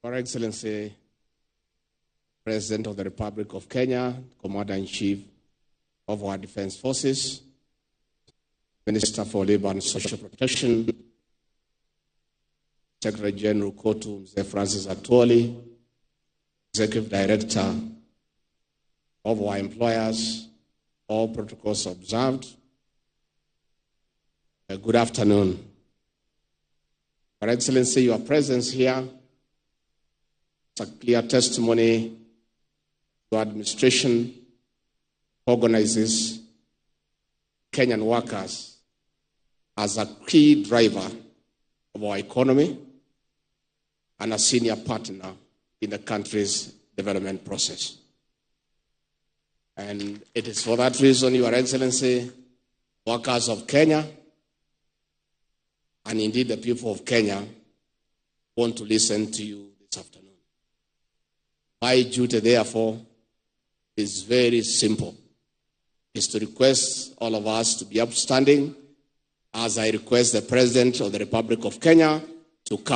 Your Excellency, President of the Republic of Kenya, Commander-in-Chief of our Defense Forces, Minister for Labor and Social Protection, Secretary General Kotu Mzee Francis Atwoli, Executive Director of our employers, all protocols observed. Good afternoon. Your Excellency, your presence here is a clear testimony to administration organizes Kenyan workers as a key driver of our economy and a senior partner in the country's development process. And it is for that reason, Your Excellency, workers of Kenya, and indeed the people of Kenya, want to listen to you this afternoon. My duty, therefore, is very simple. It's to request all of us to be upstanding as I request the President of the Republic of Kenya to come